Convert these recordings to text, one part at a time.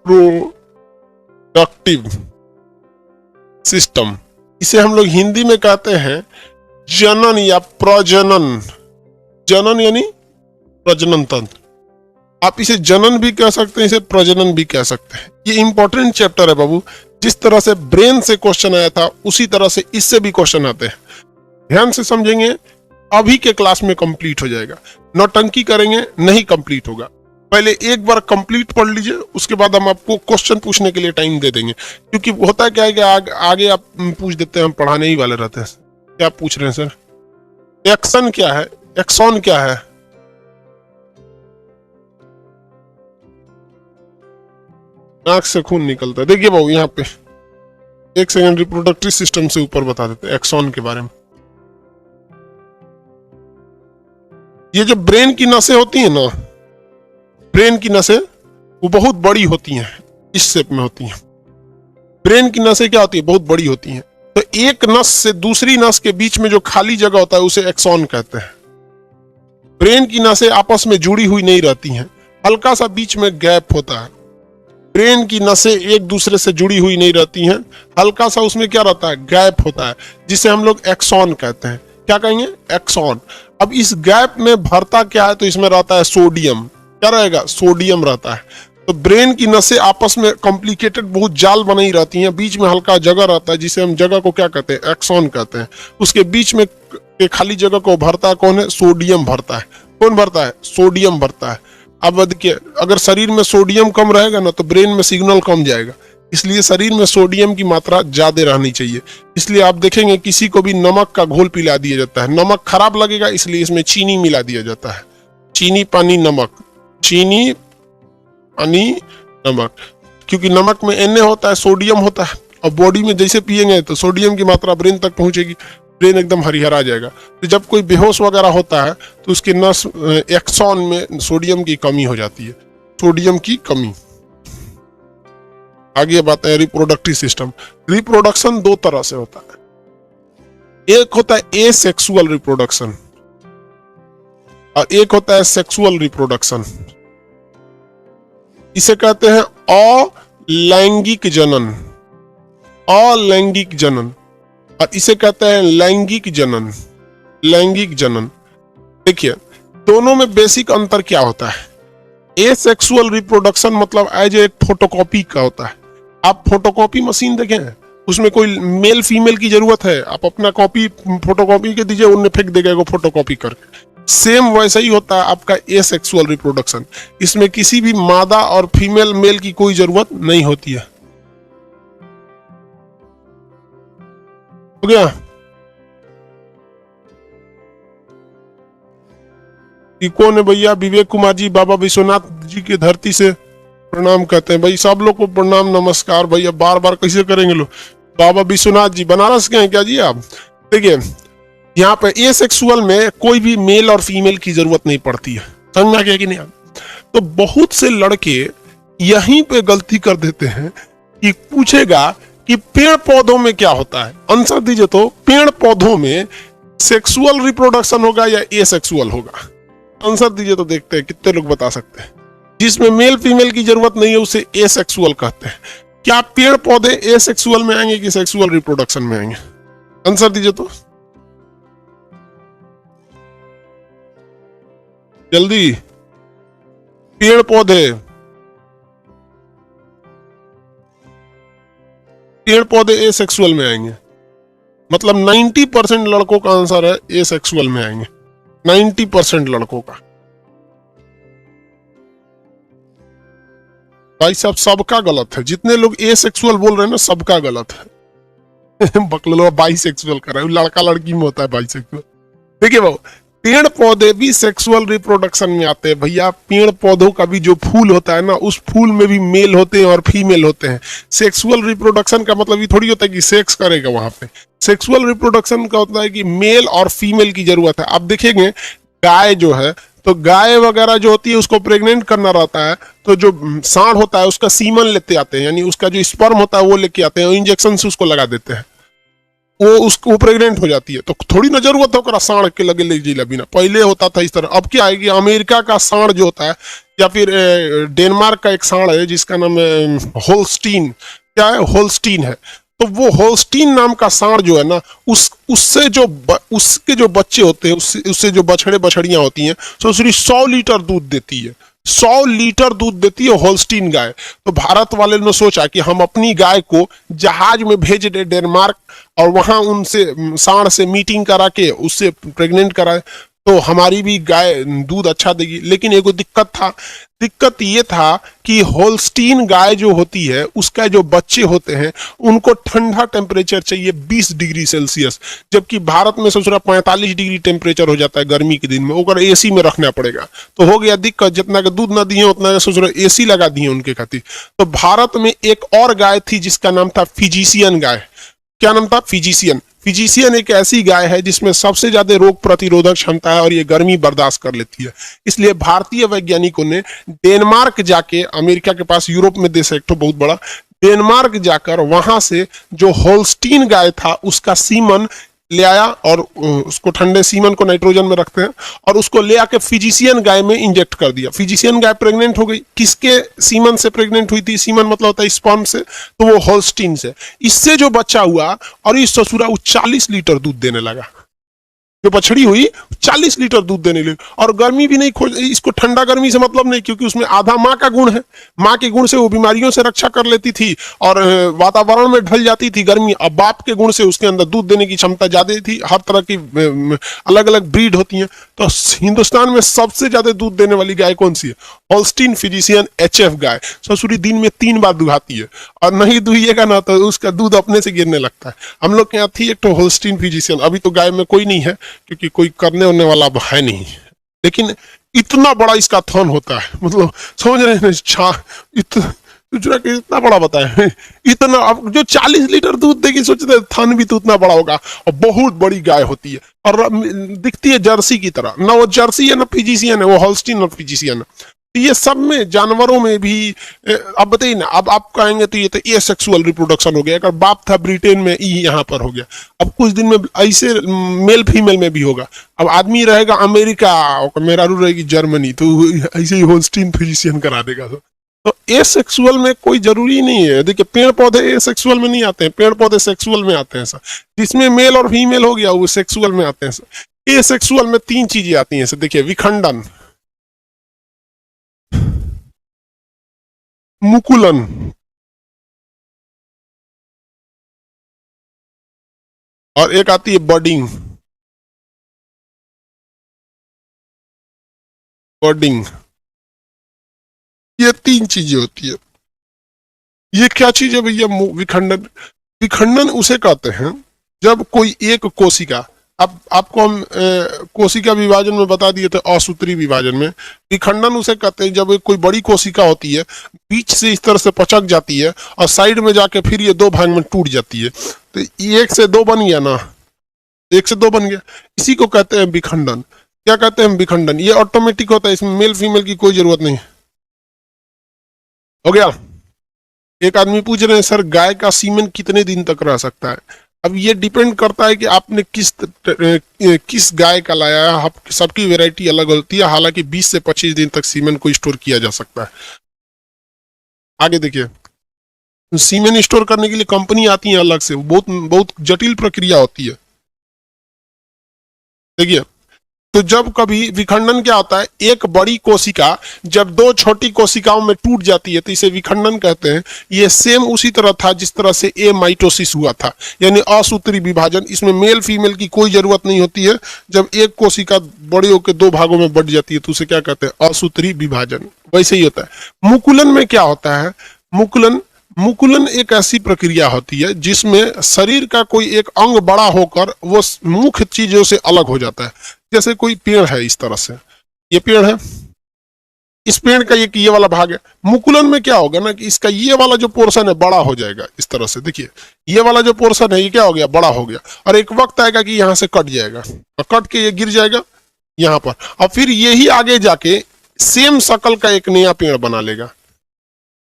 Reproductive system, इसे हम लोग हिंदी में कहते हैं जनन या प्रजनन। जनन यानी प्रजनन तंत्र। आप इसे जनन भी कह सकते हैं, इसे प्रजनन भी कह सकते हैं। ये इंपॉर्टेंट चैप्टर है बाबू। जिस तरह से ब्रेन से क्वेश्चन आया था उसी तरह से इससे भी क्वेश्चन आते हैं। ध्यान से समझेंगे, अभी के क्लास में कंप्लीट हो जाएगा। नौटंकी करेंगे नहीं कंप्लीट होगा। पहले एक बार कंप्लीट पढ़ लीजिए, उसके बाद हम आपको क्वेश्चन पूछने के लिए टाइम दे देंगे। क्योंकि होता क्या है कि आगे आप पूछ देते हैं, हम पढ़ाने ही वाले रहते हैं। क्या पूछ रहे हैं सर? एक्शन क्या है, एक्सॉन क्या है? आंख से खून निकलता है। देखिए बाबू यहाँ पे एक सेकंड, रिप्रोडक्टिव सिस्टम से ऊपर बता देते हैं एक्सॉन के बारे में। ये जो ब्रेन की नसें होती है ना, ब्रेन की नसें वो बहुत बड़ी होती हैं, इस शेप में होती हैं। ब्रेन की नसें क्या होती है? बहुत बड़ी होती हैं। तो एक नस से दूसरी नस के बीच में जो खाली जगह होता है उसे एक्सॉन कहते हैं। ब्रेन की नसें आपस में जुड़ी हुई नहीं रहती हैं, हल्का सा बीच में गैप होता है। ब्रेन की नसें एक दूसरे से जुड़ी हुई नहीं रहती हैं, हल्का सा उसमें क्या रहता है? गैप होता है, जिसे हम लोग एक्सॉन कहते हैं। क्या कहेंगे? एक्सॉन। अब इस गैप में भरता क्या है? तो इसमें रहता है सोडियम। क्या रहेगा? सोडियम रहता है। तो ब्रेन की नसें आपस में कॉम्प्लिकेटेड बहुत जाल बनी रहती हैं, बीच में हल्का जगह रहता है, जिसे हम जगह को क्या कहते हैं? एक्सॉन कहते हैं। उसके बीच में के खाली जगह को भरता है कौन है? सोडियम भरता है। कौन भरता है? सोडियम भरता है। अब देखिए, अगर शरीर में सोडियम कम रहेगा ना तो ब्रेन में सिग्नल कम जाएगा, इसलिए शरीर में सोडियम की मात्रा ज्यादा रहनी चाहिए। इसलिए आप देखेंगे किसी को भी नमक का घोल पिला दिया जाता है। नमक खराब लगेगा इसलिए इसमें चीनी मिला दिया जाता है। चीनी पानी नमक, चीनी पानी नमक, क्योंकि नमक में Na होता है, सोडियम होता है, और बॉडी में जैसे पिएंगे तो सोडियम की मात्रा ब्रेन तक पहुंचेगी, ब्रेन एकदम हरिहरा जाएगा। तो जब कोई बेहोश वगैरह होता है तो उसके नस एक्सॉन में सोडियम की कमी हो जाती है, सोडियम की कमी। आगे बात है रिप्रोडक्टिव सिस्टम। रिप्रोडक्शन दो तरह से होता है, एक होता है एसेक्सुअल रिप्रोडक्शन और एक होता है सेक्सुअल रिप्रोडक्शन। इसे कहते हैं अलैंगिक जनन, अलैंगिक जनन, और इसे कहते हैं लैंगिक जनन, लैंगिक जनन। देखिए दोनों में बेसिक अंतर क्या होता है? एसेक्सुअल रिप्रोडक्शन मतलब एज ए फोटोकॉपी का होता है। आप फोटोकॉपी मशीन देखें, उसमें कोई मेल फीमेल की जरूरत है? आप अपना कॉपी फोटोकॉपी के दीजिए, उन्हें फेंक देगा वो फोटोकॉपी करके। सेम वैसा ही होता है आपका एसेक्सुअल रिप्रोडक्शन। इसमें किसी भी मादा और फीमेल मेल की कोई जरूरत नहीं होती है। हो गया? ये कौन है भैया? विवेक कुमार जी, बाबा विश्वनाथ जी के धरती से प्रणाम कहते हैं। भाई सब लोग को प्रणाम नमस्कार भैया, बार बार कैसे करेंगे लोग? बाबा विश्वनाथ जी बनारस के हैं क्या जी आप? देखिए यहाँ पे एसेक्सुअल में कोई भी मेल और फीमेल की जरूरत नहीं पड़ती है। समझ में आ गया कि नहीं? तो बहुत से लड़के यहीं पे गलती कर देते हैं कि पूछेगा कि पेड़ पौधों में क्या होता है, आंसर दीजिए। तो पेड़ पौधों में सेक्सुअल रिप्रोडक्शन होगा या एसेक्सुअल होगा? आंसर दीजिए तो देखते हैं कितने लोग बता सकते हैं। जिसमें मेल फीमेल की जरूरत नहीं है उसे एसेक्सुअल कहते हैं। क्या पेड़ पौधे एसेक्सुअल में आएंगे कि सेक्सुअल रिप्रोडक्शन में आएंगे? आंसर दीजिए तो जल्दी। पेड़ पौधे, पेड़ पौधे एसेक्सुअल में आएंगे, मतलब 90% लड़कों का आंसर है एसेक्सुअल में आएंगे। 90% लड़कों का। भाई साहब सबका गलत है, जितने लोग एसेक्सुअल बोल रहे हैं ना सबका गलत है। बकलो बाइसेक्सुअल कर रहा है, लड़का लड़की में होता है बाइसेक्सुअल। देखिए बाबू, पेड़ पौधे भी सेक्सुअल रिप्रोडक्शन में आते हैं भैया। पेड़ पौधों का भी जो फूल होता है ना, उस फूल में भी मेल होते हैं और फीमेल होते हैं। सेक्सुअल रिप्रोडक्शन का मतलब ये थोड़ी होता है कि सेक्स करेगा वहां पे। सेक्सुअल रिप्रोडक्शन का होता है कि मेल और फीमेल की जरूरत है। आप देखेंगे गाय जो है, तो गाय वगैरह जो होती है उसको प्रेग्नेंट करना रहता है, तो जो सांड होता है उसका सीमन लेते आते हैं, यानी उसका जो स्पर्म होता है वो लेके आते हैं और इंजेक्शन से उसको लगा देते हैं। वो प्रेग्नेंट हो जाती है तो थोड़ी ना जरूरत है ओकरा साढ़ के लगे ले जिला बिना। पहले होता था इस तरह। अब क्या है कि अमेरिका का साढ़ जो होता है या फिर डेनमार्क का एक साढ़ है जिसका नाम है होल्स्टीन, क्या है, होल्स्टीन है। तो वो होल्स्टीन नाम का साढ़ जो है ना, उसके जो बच्चे होते हैं, उससे जो बछड़े बछड़ियां होती हैं, तो सिर्फ 100 लीटर दूध देती है। 100 लीटर दूध देती है होल्स्टीन गाय। तो भारत वाले ने सोचा कि हम अपनी गाय को जहाज में भेज दे डेनमार्क और वहां उनसे सांड से मीटिंग करा के उससे प्रेग्नेंट कराए तो हमारी भी गाय दूध अच्छा देगी। लेकिन एगो दिक्कत ये था कि होल्स्टीन गाय जो होती है उसका जो बच्चे होते हैं उनको ठंडा टेम्परेचर चाहिए 20 डिग्री सेल्सियस, जबकि भारत में सोच रहा 45 डिग्री टेम्परेचर हो जाता है गर्मी के दिन में। ओकर एसी में रखना पड़ेगा। तो हो गया दिक्कत, जितना के दूध ना दिए उतना के सोच रहे एसी लगा दिए उनके खातिर। तो भारत में एक और गाय थी जिसका नाम था फिजिशियन गाय। क्या नाम था? फिजिशियन। फिजिशियन एक ऐसी गाय है जिसमें सबसे ज्यादा रोग प्रतिरोधक क्षमता है और ये गर्मी बर्दाश्त कर लेती है। इसलिए भारतीय वैज्ञानिकों ने डेनमार्क जाके, अमेरिका के पास यूरोप में देश है एक तो बहुत बड़ा, डेनमार्क जाकर वहां से जो होल्स्टीन गाय था उसका सीमन ले आया और उसको ठंडे सीमन को नाइट्रोजन में रखते हैं और उसको ले आके फिजिशियन गाय में इंजेक्ट कर दिया। फिजिशियन गाय प्रेग्नेंट हो गई। किसके सीमन से प्रेग्नेंट हुई थी? सीमन मतलब होता है स्पर्म से, तो वो होल्स्टीन से। इससे जो बच्चा हुआ और इस ससुरा वो 40 लीटर दूध देने लगा। जो बछड़ी हुई 40 लीटर दूध देने लगी और गर्मी भी नहीं खोज, इसको ठंडा गर्मी से मतलब नहीं, क्योंकि उसमें आधा माँ का गुण है। माँ के गुण से वो बीमारियों से रक्षा कर लेती थी और वातावरण में ढल जाती थी गर्मी। अब बाप के गुण से उसके अंदर दूध देने की क्षमता ज्यादा थी। हर तरह की अलग अलग ब्रीड होती हैं। तो हिंदुस्तान में सबसे ज्यादा दूध देने वाली गाय कौन सी है? होल्स्टीन फ्रिजिशियन HF गाय। ससुरी दिन में 3 बार दुहाती है और नहीं दुहिएगा ना तो उसका दूध अपने से गिरने लगता है। हम लोग के यहाँ थी एक तो होल्स्टीन फ्रिजिशियन, अभी तो गाय में कोई नहीं है क्योंकि कोई करने होने वाला है नहीं। लेकिन इतना बड़ा इसका थन होता है, मतलब समझ रहे हैं? इतना बड़ा बताए, इतना। अब जो 40 लीटर दूध देगी सोचते थन भी तो उतना बड़ा होगा। और बहुत बड़ी गाय होती है और दिखती है जर्सी की तरह। ना वो जर्सी है ना फिजिशियन है, वो होल्स्टीन और फिजिशियन है। ये सब में, जानवरों में भी। अब बताइए ना, अब आप कहेंगे तो ये तो एसेक्सुअल रिप्रोडक्शन हो गया। अगर बाप था ब्रिटेन में, ई यहाँ पर हो गया। अब कुछ दिन में ऐसे मेल फीमेल में भी होगा। अब आदमी रहेगा अमेरिका और मेहरारू रहेगी जर्मनी, तो ऐसे ही होल्स्टीन फिजिशियन करा देगा। तो एसेक्सुअल में कोई जरूरी नहीं है। देखिए पेड़ पौधे एसेक्सुअल में नहीं आते हैं, पेड़ पौधे सेक्सुअल में आते हैं सर। जिसमें मेल और फीमेल हो गया वो सेक्सुअल में आते हैं सर। एसेक्सुअल में 3 चीजें आती हैं सर। देखिए, विखंडन, मुकुलन और एक आती है बर्डिंग। बर्डिंग, ये 3 चीजें होती है। ये क्या चीज है भैया? विखंडन। विखंडन उसे कहते हैं जब कोई एक कोशिका, अब आपको हम कोशिका विभाजन में बता दिए थे, असूत्री विभाजन में। विखंडन उसे कहते हैं जब कोई बड़ी कोशिका होती है, बीच से इस तरह से पचक जाती है और साइड में जाके फिर ये 2 भाग में टूट जाती है। तो 1 से 2 बन गया ना, 1 से 2 बन गया। इसी को कहते हैं विखंडन। क्या कहते हैं? विखंडन। ये ऑटोमेटिक होता है, इसमें मेल फीमेल की कोई जरूरत नहीं। हो गया। एक आदमी पूछ रहे हैं सर गाय का सीमेन कितने दिन तक रह सकता है? अब ये डिपेंड करता है कि आपने किस गाय का लाया है। सबकी वैरायटी अलग होती है। हालांकि 20 से 25 दिन तक सीमेन को स्टोर किया जा सकता है। आगे देखिए, सीमेन स्टोर करने के लिए कंपनी आती है अलग से, बहुत बहुत जटिल प्रक्रिया होती है। देखिए, तो जब कभी विखंडन क्या होता है, एक बड़ी कोशिका जब 2 छोटी कोशिकाओं में टूट जाती है तो इसे विखंडन कहते हैं। ये सेम उसी तरह था जिस तरह से माइटोसिस हुआ था, यानी असूत्री विभाजन। इसमें मेल फीमेल की कोई जरूरत नहीं होती है। जब एक कोशिका बड़ी होकर 2 भागों में बढ़ जाती है तो उसे क्या कहते हैं? असूत्री विभाजन। वैसे ही होता है। मुकुलन में क्या होता है? मुकुलन एक ऐसी प्रक्रिया होती है जिसमें शरीर का कोई एक अंग बड़ा होकर वो मुख्य चीजों से अलग हो जाता है। जैसे कोई पेड़ है, इस तरह से ये पेड़ है, इस पेड़ का ये वाला भाग है। मुकुलन में क्या होगा ना कि इसका ये वाला जो पोर्शन है बड़ा हो जाएगा इस तरह से। देखिए, ये वाला जो पोर्शन है ये क्या हो गया? बड़ा हो गया। और एक वक्त आएगा कि यहाँ से कट जाएगा और कट के ये गिर जाएगा यहाँ पर, और फिर यही आगे जाके सेम शकल का एक नया पेड़ बना लेगा।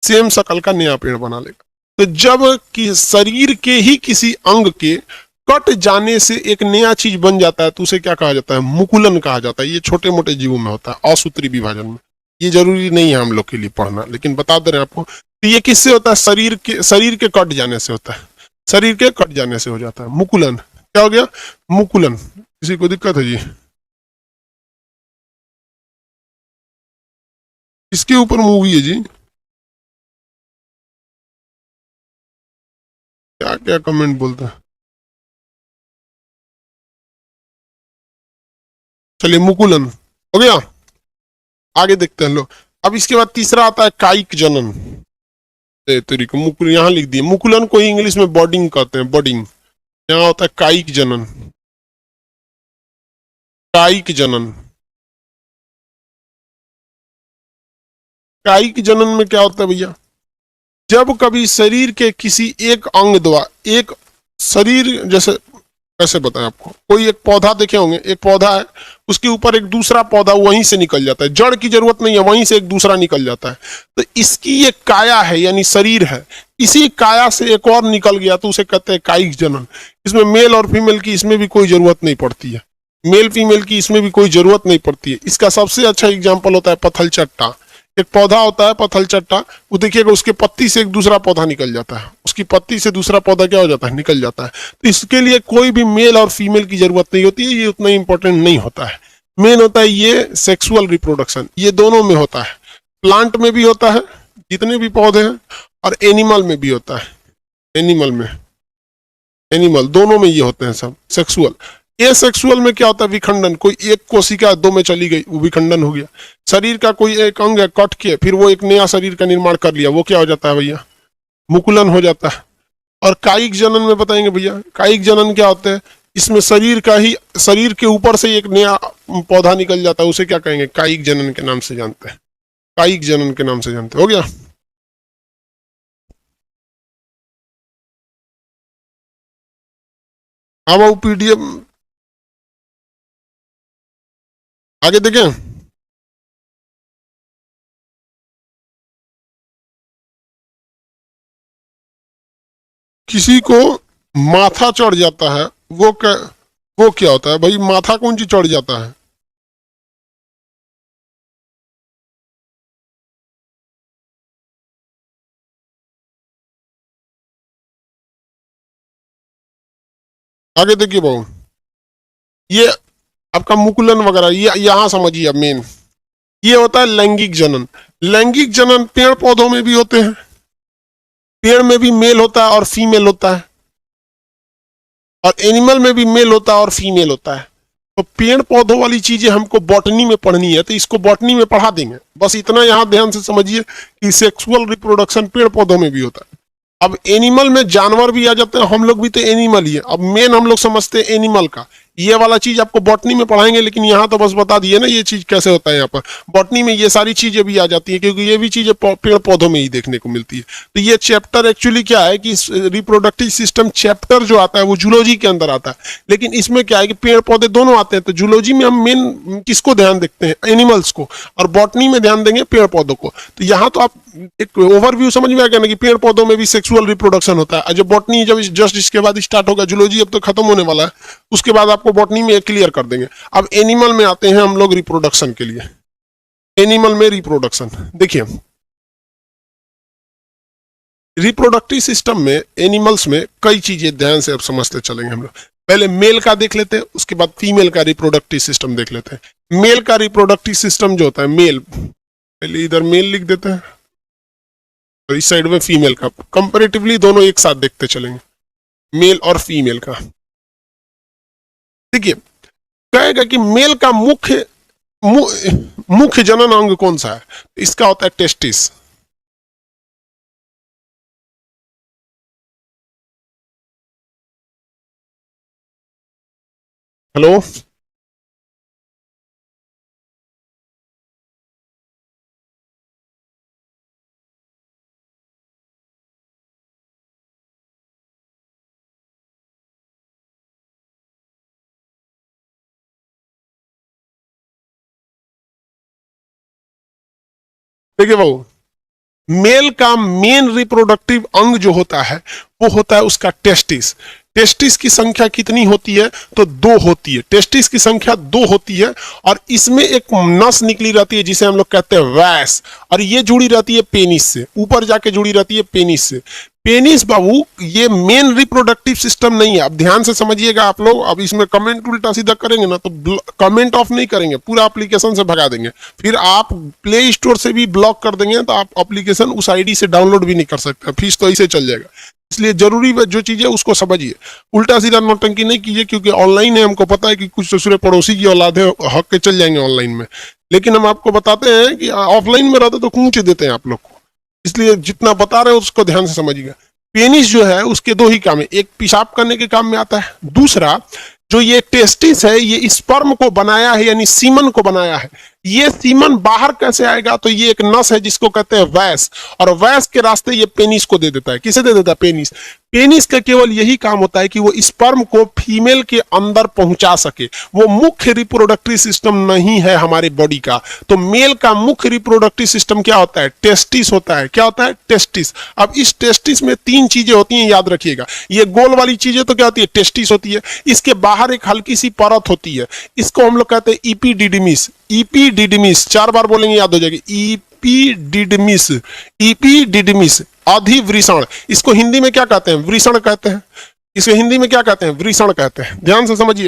सेम शकल का नया पेड़ बना लेगा। तो जब कि शरीर के ही किसी अंग के कट जाने से एक नया चीज बन जाता है तो उसे क्या कहा जाता है, मुकुलन कहा जाता है। ये छोटे मोटे जीवों में होता है, असूत्री विभाजन में। ये जरूरी नहीं है हम लोग के लिए पढ़ना, लेकिन बता दे रहे हैं आपको। तो ये किससे होता है, शरीर के कट जाने से होता है, शरीर के कट जाने से हो जाता है मुकुलन। क्या हो गया, मुकुलन। किसी को दिक्कत है जी? इसके ऊपर मूवी है जी, क्या क्या कमेंट बोलता है। चलिए मुकुलन हो गया, आगे देखते हैं लोग। अब इसके बाद तीसरा आता है कायिक जनन। तेरी को मुकुल यहाँ लिख दिए, मुकुलन को इंग्लिश में बॉडिंग कहते हैं, बॉडिंग। यहाँ होता है कायिक जनन, कायिक जनन। कायिक जनन में क्या होता है भैया, जब कभी शरीर के किसी एक अंग द्वारा, एक शरीर जैसे, कैसे बताएं आपको, कोई एक पौधा देखे होंगे, एक पौधा है, उसके ऊपर एक दूसरा पौधा वहीं से निकल जाता है, जड़ की जरूरत नहीं है, वहीं से एक दूसरा निकल जाता है। तो इसकी एक काया है, यानी शरीर है, इसी काया से एक और निकल गया तो उसे कहते हैं कायिक जनन। इसमें मेल और फीमेल की इसमें भी कोई जरूरत नहीं पड़ती है, मेल फीमेल की इसमें भी कोई जरूरत नहीं पड़ती है। इसका सबसे अच्छा एग्जाम्पल होता है पथल चट्टा। एक पौधा होता है पथल चट्टा, वो देखिएगा उसके पत्ती से एक दूसरा पौधा निकल जाता है, उसकी पत्ती से दूसरा पौधा क्या हो जाता है, निकल जाता है। तो इसके लिए कोई भी मेल और फीमेल की जरूरत नहीं होती है, ये उतना इंपॉर्टेंट नहीं होता है। मेन होता है ये सेक्सुअल रिप्रोडक्शन, ये दोनों में होता है, प्लांट में भी होता है जितने भी पौधे हैं, और एनिमल में भी होता है, एनिमल में, एनिमल दोनों में ये होते हैं सब सेक्सुअल। ए सेक्सुअल में क्या होता है, विखंडन। कोई एक कोशिका दो में चली गई, वो विखंडन हो गया। शरीर का कोई एक अंग है, कट के फिर वो एक नया शरीर का निर्माण कर लिया, वो क्या हो जाता है भैया, मुकुलन हो जाता है। और कायिक जनन में बताएंगे भैया, कायिक जनन क्या होता है, इसमें शरीर का ही, शरीर के ऊपर से एक नया पौधा निकल जाता है, उसे क्या कहेंगे, कायिक जनन के नाम से जानते हैं, कायिक जनन के नाम से जानते हैं। हो गया। अब वो पीडीएफ आगे देखें। किसी को माथा चढ़ जाता है, वो क्या होता है भाई, माथा कौन सी चढ़ जाता है? आगे देखिए बाबू, ये आपका मुकुलन वगैरह, ये यहां समझिए। अब मेन ये होता है लैंगिक जनन। लैंगिक जनन पेड़ पौधों में भी होते हैं, पेड़ में भी मेल होता है और फीमेल होता है, और एनिमल में भी मेल होता है और फीमेल होता है। तो पेड़ पौधों वाली चीजें हमको बॉटनी में पढ़नी है, तो इसको बॉटनी में पढ़ा देंगे। बस इतना यहां ध्यान से समझिए कि सेक्सुअल रिप्रोडक्शन पेड़ पौधों में भी होता है। अब एनिमल में जानवर भी आ जाते हैं, हम लोग भी तो एनिमल ही है। अब मेन हम लोग समझते हैं एनिमल का, ये वाला चीज आपको बॉटनी में पढ़ाएंगे, लेकिन यहाँ तो बस बता दिए ना ये चीज कैसे होता है। यहाँ पर बॉटनी में ये सारी चीजें भी आ जाती हैं, क्योंकि ये भी चीजें पेड़ पौधों में ही देखने को मिलती है। तो ये चैप्टर एक्चुअली क्या है कि रिप्रोडक्टिव सिस्टम चैप्टर जो आता है वो जूलॉजी के अंदर आता है, लेकिन इसमें क्या है कि पेड़ पौधे दोनों आते हैं। तो जूलॉजी में हम मेन किसको ध्यान देखते हैं, एनिमल्स को, और बॉटनी में ध्यान देंगे पेड़ पौधों को। तो यहाँ तो आप एक ओवरव्यू समझ में आ गया ना कि पेड़ पौधों में भी सेक्सुअल रिप्रोडक्शन होता है। जब बॉटनी जब जस्ट इसके बाद स्टार्ट होगा, जूलॉजी अब तो खत्म होने वाला है, उसके बाद आपको बॉटनी में क्लियर कर देंगे। अब एनिमल में आते हैं हम लोग रिप्रोडक्शन के लिए। एनिमल में रिप्रोडक्शन देखिए, रिप्रोडक्टिव सिस्टम में एनिमल्स में कई चीजें ध्यान से अब समझते चलेंगे हम लोग। पहले मेल का देख लेते हैं, उसके बाद फीमेल का रिप्रोडक्टिव सिस्टम देख लेते हैं। मेल का रिप्रोडक्टिव सिस्टम जो होता है, मेल, पहले इधर मेल लिख देते हैं और इस साइड में फीमेल का। कंपैरेटिवली दोनों एक साथ देखते चलेंगे, मेल और फीमेल का। देखिए, कहेगा कि मेल का मुख्य जनन अंग कौन सा है, इसका होता है टेस्टिस। हेलो, देखिए बाबू, मेल का मेन रिप्रोडक्टिव अंग जो होता है वो होता है उसका टेस्टिस। टेस्टिस की संख्या कितनी होती है? तो 2 होती है। टेस्टिस की संख्या 2 होती है और इसमें एक नस निकली रहती है जिसे हम लोग कहते हैं वैस, और ये जुड़ी रहती है पेनिस से, ऊपर जाके जुड़ी रहती है पेनिस से। पेनिस बाबू ये मेन रिप्रोडक्टिव सिस्टम नहीं है। अब ध्यान से समझिएगा आप लोग। अब इसमें कमेंट उल्टा सीधा करेंगे ना तो कमेंट ऑफ नहीं करेंगे, पूरा एप्लीकेशन से भगा देंगे, फिर आप प्ले स्टोर से भी ब्लॉक कर देंगे तो आप एप्लीकेशन उस आईडी से डाउनलोड भी नहीं कर सकते, फीस तो ऐसे चल जाएगा। इसलिए जरूरी जो चीज है उसको समझिए, उल्टा सीधा नौटंकी नहीं कीजिए, क्योंकि ऑनलाइन है, हमको पता है कि कुछ दूसरे पड़ोसी की औलाद है, हक के चल जाएंगे ऑनलाइन में, लेकिन हम आपको बताते हैं कि ऑफलाइन में रहते तो कूच देते हैं आप लोग को। इसलिए जितना बता रहे हो उसको ध्यान से समझिएगा। पेनिस जो है उसके 2 ही काम है, एक पेशाब करने के काम में आता है, दूसरा जो ये टेस्टिस है ये स्पर्म को बनाया है, यानी सीमन को बनाया है। ये सीमन बाहर कैसे आएगा? तो ये एक नस है जिसको कहते हैं वैस, और वैस के रास्ते ये पेनिस को दे देता है। किसे दे देता है? पेनिस। पेनिस का केवल यही काम होता है कि वो स्पर्म को फीमेल के अंदर पहुंचा सके। वो मुख्य रिप्रोडक्टिव सिस्टम नहीं है हमारे बॉडी का। तो मेल का मुख्य रिप्रोडक्टिव सिस्टम क्या होता है? टेस्टिस होता है। क्या होता है? टेस्टिस। अब इस टेस्टिस में 3 चीजें होती हैं, याद रखिएगा। ये गोल वाली चीजें तो क्या होती है? टेस्टिस होती है। इसके बाहर एक हल्की सी परत होती है, इसको हम लोग कहते हैं इपीडिडमिस। इपीडिडमिस 4 बार बोलेंगे याद हो जाएगी। इपीडिडमिस, इपीडिडमिस अधिवृषण। इसको हिंदी में क्या कहते हैं? वृषण कहते हैं। इसको हिंदी में क्या कहते हैं? वृषण कहते हैं। ध्यान से समझिए,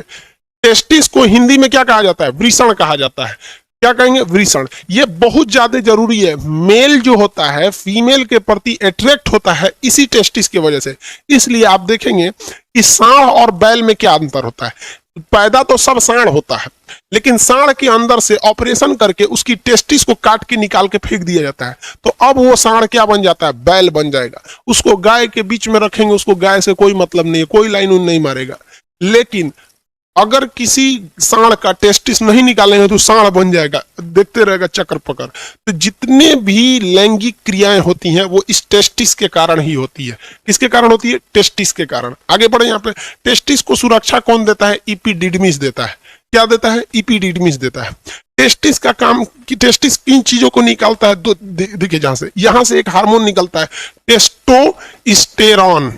टेस्टिस को हिंदी में क्या कहा जाता है? वृषण कहा जाता है। क्या कहेंगे? वृषण। ये बहुत ज्यादा जरूरी है। मेल जो होता है फीमेल के प्रति अट्रैक्ट होता है इसी टेस्टिस की वजह से। इसलिए आप देखेंगे कि सांड और बैल में क्या अंतर होता है। पैदा तो सब सांड होता है, लेकिन सांड के अंदर से ऑपरेशन करके उसकी टेस्टिस को काट के निकाल के फेंक दिया जाता है। तो अब वो सांड क्या बन जाता है? बैल बन जाएगा। उसको गाय के बीच में रखेंगे, उसको गाय से कोई मतलब नहीं है, कोई लाइन उन नहीं मारेगा। लेकिन अगर किसी सांड का टेस्टिस नहीं निकालेंगे तो सांड बन जाएगा, देखते रहेगा चक्कर पकड़। तो जितने भी लैंगिक क्रियाएं होती हैं वो इस टेस्टिस के कारण ही होती है। किसके कारण होती है? टेस्टिस के कारण। आगे बढ़े यहाँ पे। टेस्टिस को सुरक्षा कौन देता है? इपीडिडमिस देता है। क्या देता है? इपीडिडमिस देता है। टेस्टिस का काम कि टेस्टिस किन चीजों को निकालता है? देखिए, यहां से एक हार्मोन निकलता है, टेस्टोस्टेरॉन।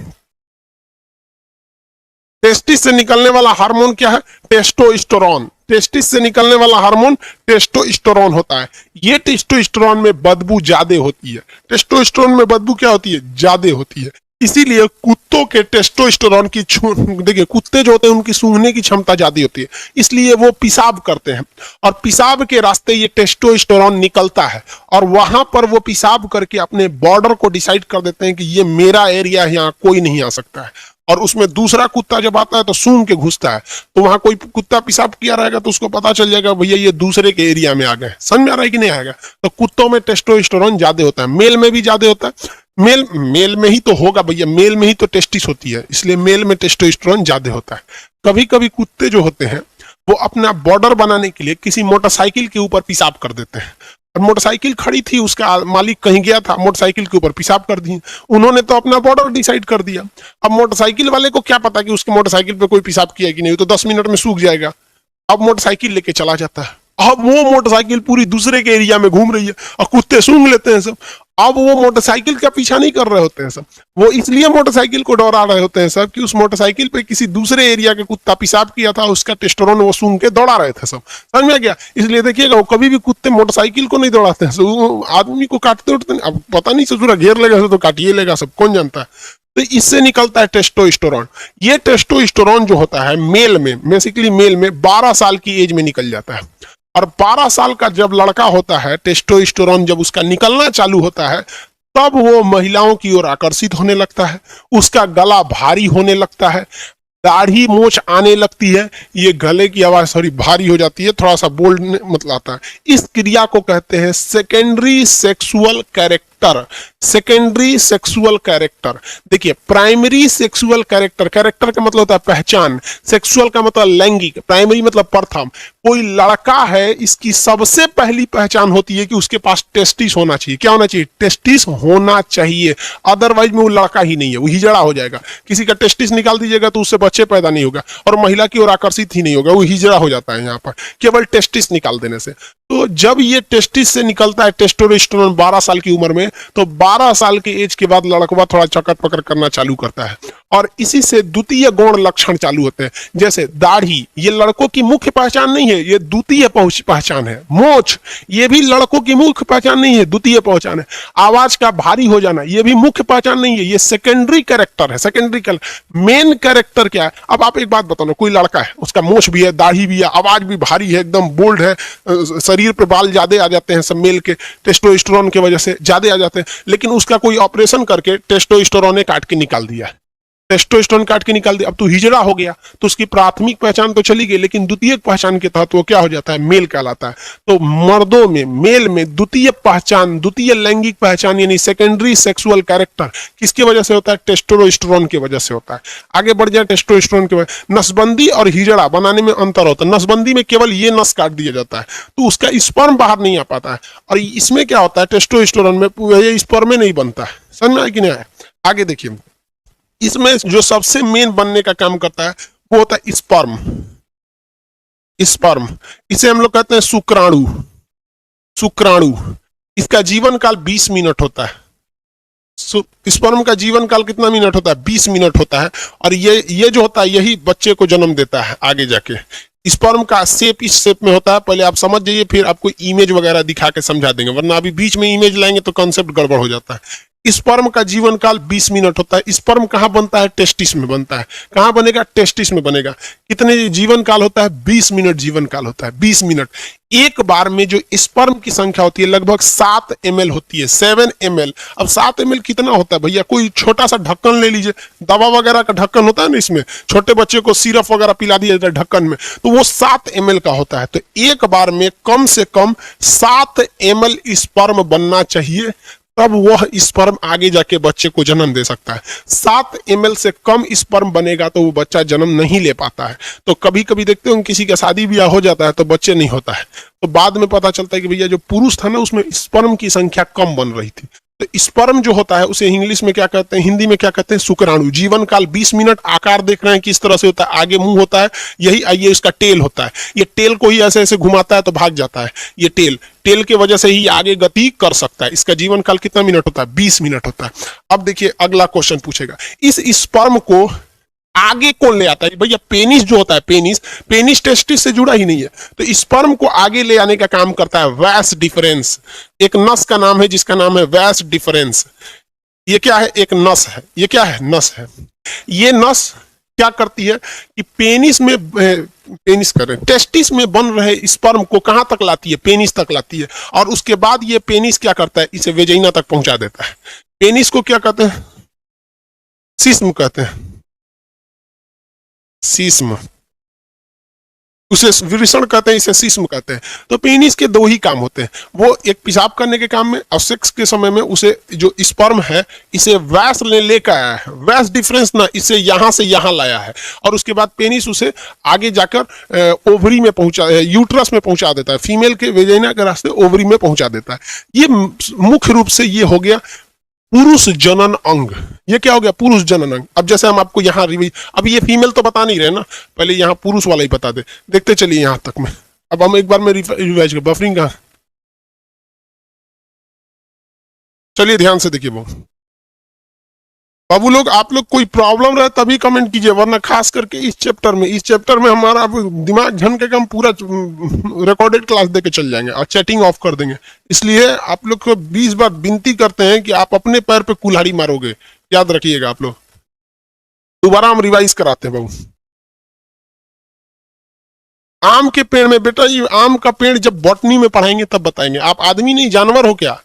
टेस्टिस से निकलने वाला हार्मोन क्या है? टेस्टोस्टेरोन। टेस्टिस से निकलने वाला हार्मोन टेस्टोस्टेरोन होता है। ये टेस्टोस्टेरोन में बदबू ज्यादा होती है। टेस्टोस्टेरोन में बदबू क्या होती है? ज्यादा होती है। इसीलिए कुत्तों के टेस्टोस्टेरोन की देखिए, कुत्ते जो होते हैं उनकी सूंघने की क्षमता ज्यादा होती है, इसलिए वो पेशाब करते हैं और पेशाब के रास्ते ये टेस्टोस्टेरोन निकलता है और वहां पर वो पेशाब करके अपने बॉर्डर को डिसाइड कर देते हैं कि ये मेरा एरिया है, यहाँ कोई नहीं आ सकता है। और उसमें दूसरा कुत्ता जब आता है तो सूंघ के घुसता है, तो वहां कोई कुत्ता पेशाब किया रहेगा तो उसको पता चल जाएगा भैया ये दूसरे के एरिया में आ गए। समझ में आ रहा है कि नहीं आएगा? तो कुत्तों में टेस्टोस्टेरोन ज्यादा होता है, मेल में भी ज्यादा होता है। मेल में ही तो होगा भैया, मेल में ही तो टेस्टिस होती है, इसलिए मेल में टेस्टोस्टेरोन ज्यादा होता है। कभी कभी कुत्ते जो होते हैं वो अपना बॉर्डर बनाने के लिए किसी मोटरसाइकिल के ऊपर पेशाब कर देते हैं। और मोटरसाइकिल खड़ी थी, उसका मालिक कहीं गया था, मोटरसाइकिल के ऊपर पेशाब कर दिए। उन्होंने तो अपना बॉर्डर डिसाइड कर दिया। अब मोटरसाइकिल वाले को क्या पता कि उसके मोटरसाइकिल पे कोई पेशाब किया कि नहीं, तो 10 मिनट में सूख जाएगा। अब मोटरसाइकिल लेके चला जाता है। अब वो मोटरसाइकिल पूरी दूसरे के एरिया में घूम रही है और कुत्ते सूंघ लेते हैं सब। अब वो मोटरसाइकिल का पीछा नहीं कर रहे होते हैं सब, वो इसलिए मोटरसाइकिल को दौड़ा रहे होते हैं सब कि उस मोटरसाइकिल पे किसी दूसरे एरिया के कुत्ता पेशाब किया था, उसका टेस्टोस्टेरोन वो सूंघ के दौड़ा रहे थे सब। समझ में आ गया? इसलिए देखिएगा वो कभी भी कुत्ते मोटरसाइकिल को नहीं दौड़ाते हैं, वो आदमी को काटते उठते नहीं। अब पता नहीं ससुरा घेर लेगा तो काटिए लेगा सब, कौन जानता है। तो इससे निकलता है टेस्टोस्टेरोन। ये टेस्टोस्टेरोन जो होता है मेल में, बेसिकली मेल में 12 साल की एज में निकल जाता है। और 12 साल का जब लड़का होता है, टेस्टोस्टेरोन जब उसका निकलना चालू होता है तब वो महिलाओं की ओर आकर्षित होने लगता है, उसका गला भारी होने लगता है, दाढ़ी मोछ आने लगती है, ये गले की आवाज थोड़ी भारी हो जाती है, थोड़ा सा बोल्ड मतलब आता है। इस क्रिया को कहते हैं secondary sexual character. Secondary sexual character. देखिए, प्राइमरी सेक्सुअल कैरेक्टर, कैरेक्टर का मतलब होता है पहचान, सेक्सुअल का मतलब लैंगिक, प्राइमरी मतलब प्रथम। कोई लड़का है, इसकी सबसे पहली पहचान होती है कि उसके पास टेस्टिस होना चाहिए। क्या होना चाहिए? टेस्टिस होना चाहिए, अदरवाइज में वो लड़का ही नहीं है, वो हिजड़ा हो जाएगा। किसी का टेस्टिस निकाल दीजिएगा तो उससे बच्चे पैदा नहीं होगा और महिला की ओर आकर्षित ही नहीं होगा, वो हिजड़ा हो जाता है यहाँ पर केवल टेस्टिस निकाल देने से। तो जब ये टेस्टिस से निकलता है टेस्टोस्टेरोन 12 साल की उम्र में, तो 12 साल के एज के बाद लड़कवा थोड़ा चक्कर पकड़ करना चालू करता है और इसी से द्वितीय गौण लक्षण चालू होते हैं। जैसे दाढ़ी, ये लड़कों की मुख्य पहचान नहीं है, ये द्वितीय पहचान है। मोछ, ये भी लड़कों की मुख्य पहचान नहीं है, द्वितीय पहचान है। आवाज का भारी हो जाना, ये भी मुख्य पहचान नहीं है, ये सेकेंडरी कैरेक्टर है। सेकेंडरी मेन कैरेक्टर क्या है? अब आप एक बात बताओ, कोई लड़का है, उसका मोछ भी है, दाढ़ी भी है, आवाज भी भारी है, एकदम बोल्ड है, शरीर पे बाल ज्यादा आ जाते हैं, सब मेल के टेस्टोस्टेरोन की वजह से ज्यादा आ जाते हैं, लेकिन उसका कोई ऑपरेशन करके टेस्टोस्टेरोन ने काट के निकाल दिया, टेस्टोस्टेरोन काट के निकाल दिया, अब तो हिजड़ा हो गया, तो उसकी प्राथमिक पहचान तो चली गई, लेकिन द्वितीय पहचान के तहत वो क्या हो जाता है? मेल कहलाता है। तो मर्दों में, मेल में द्वितीय पहचान, द्वितीय लैंगिक पहचान यानी सेकेंडरी सेक्सुअल कैरेक्टर किसकी वजह से होता है? टेस्टोस्टेरोन की वजह से होता है। आगे बढ़ जाए, टेस्टोस्टेरोन की वजह, नसबंदी और हिजड़ा बनाने में अंतर होता है। नसबंदी में केवल ये नस काट दिया जाता है, तो उसका स्पर्म बाहर नहीं आ पाता है, और इसमें क्या होता है? टेस्टोस्टेरोन में ये स्पर्म नहीं बनता है। समझ में आया कि नहीं आया? आगे देखिए, इसमें जो सबसे मेन बनने का काम करता है वो होता है स्पर्म। स्पर्म, इसे हम लोग कहते हैं शुक्राणु। शुक्राणु, इसका जीवन काल 20 मिनट होता है। स्पर्म का जीवन काल कितना मिनट होता है? 20 मिनट होता है। और ये जो होता है, यही बच्चे को जन्म देता है आगे जाके। स्पर्म का शेप इस शेप में होता है, पहले आप समझ जाइए, फिर आपको इमेज वगैरह दिखा के समझा देंगे, वरना अभी बीच में इमेज लाएंगे तो कॉन्सेप्ट गड़बड़ हो जाता है। स्पर्म का जीवन काल 20 मिनट होता है। स्पर्म कहां बनता है? टेस्टिस में बनता है। कहां बनेगा? टेस्टिस में बनेगा। कितने जीवन काल होता है? 20 मिनट जीवन काल होता है। 20 मिनट। एक बार में जो स्पर्म की संख्या होती है लगभग 7 ml होती है, 7 ml। अब 7 ml कितना होता है भैया? कोई छोटा सा ढक्कन ले लीजिए, दवा वगैरह का ढक्कन होता है ना, इसमें छोटे बच्चे को सिरप वगैरह पिला दिया जाता है ढक्कन में, तो वो 7 ml का होता है। तो एक बार में कम से कम 7 ml स्पर्म बनना चाहिए, तब वह स्पर्म आगे जाके बच्चे को जन्म दे सकता है। 7 ml से कम स्पर्म बनेगा तो वो बच्चा जन्म नहीं ले पाता है। तो कभी कभी देखते हो किसी का शादी ब्याह हो जाता है तो बच्चे नहीं होता है, तो बाद में पता चलता है कि भैया जो पुरुष था ना, उसमें स्पर्म की संख्या कम बन रही थी। तो स्पर्म जो होता है उसे इंग्लिश में क्या कहते हैं, हिंदी में क्या कहते हैं? शुक्राणु। जीवन काल 20 मिनट। आकार देख रहे हैं किस तरह से होता है? आगे मुंह होता है, यही आइए इसका टेल होता है, ये टेल को ही ऐसे ऐसे घुमाता है तो भाग जाता है। ये टेल के वजह से ही आगे गति कर सकता है। इसका जीवन काल कितना मिनट होता है? 20 मिनट होता है। अब देखिए अगला क्वेश्चन पूछेगा, इस स्पर्म को आगे कौन ले आता है? भैया पेनिस जो होता है, पेनिस टेस्टिस से जुड़ा ही नहीं है, तो स्पर्म को आगे ले आने का काम करता है वैस डिफरेंस। एक नस का नाम है जिसका नाम है वैस डिफरेंस। ये क्या है? एक नस है। ये क्या है? नस है। ये नस क्या करती है कि टेस्टिस में बन रहे स्पर्म को कहां तक लाती है? पेनिस तक लाती है, और उसके बाद ये पेनिस क्या करता है? इसे वेजाइना तक पहुंचा देता है। पेनिस को क्या कहते हैं? सिस्म कहते हैं। सिस्म, उसे वृषण कहते हैं, इसे सिस्म कहते हैं। तो पेनिस के दो ही काम होते हैं, वो एक पेशाब करने के काम में, और सेक्स के समय में उसे जो स्पर्म है इसे वैस लेकर आया है, वैस डिफरेंस ना, इसे यहां से यहां लाया है, और उसके बाद पेनिस उसे आगे जाकर ओवरी में पहुंचा, यूट्रस में पहुंचा देता है, फीमेल के वेजाइना के रास्ते ओवरी में पहुंचा देता है। ये मुख्य रूप से ये हो गया पुरुष जनन अंग। ये क्या हो गया? पुरुष जनन अंग। अब जैसे हम आपको यहाँ अब ये फीमेल तो बता नहीं रहे ना, पहले यहाँ पुरुष वाला ही बता दे, देखते चलिए यहाँ तक में। अब हम एक बार में रिवाइज कर, बफरिंग कहाँ, चलिए ध्यान से देखिए बाबू लोग, आप लोग कोई प्रॉब्लम रहे तभी कमेंट कीजिए, वरना खास करके इस चैप्टर में हमारा दिमाग झनके का हम पूरा रिकॉर्डेड क्लास देके चल जाएंगे और चैटिंग ऑफ कर देंगे। इसलिए आप लोग को 20 बार विनती करते हैं कि आप अपने पैर पे कुल्हाड़ी मारोगे, याद रखिएगा आप लोग। दोबारा हम रिवाइज कराते हैं बाबू। आम के पेड़ में बेटा, ये आम का पेड़ जब बॉटनी में पढ़ाएंगे तब बताएंगे। आप आदमी नहीं जानवर हो क्या?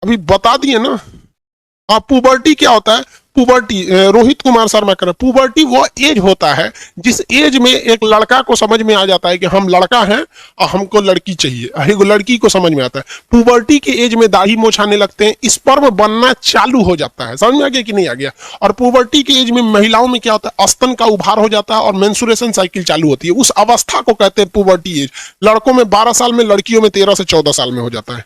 अभी बता दिए ना। पुबर्टी क्या होता है? पुबर्टी, रोहित कुमार शर्मा कर, पुबर्टी वो एज होता है जिस एज में एक लड़का को समझ में आ जाता है कि हम लड़का हैं और हमको लड़की चाहिए, एक लड़की को समझ में आता है। पुबर्टी के एज में दाढ़ी मोछ आने लगते हैं, स्पर्म बनना चालू हो जाता है। समझ में आ गया कि नहीं आ गया? और पुबर्टी के एज में महिलाओं में क्या होता है? स्तन का उभार हो जाता है और मेंसुरेशन साइकिल चालू होती है। उस अवस्था को कहते हैं पुबर्टी एज। लड़कों में 12 साल में, लड़कियों में 13 से 14 साल में हो जाता है।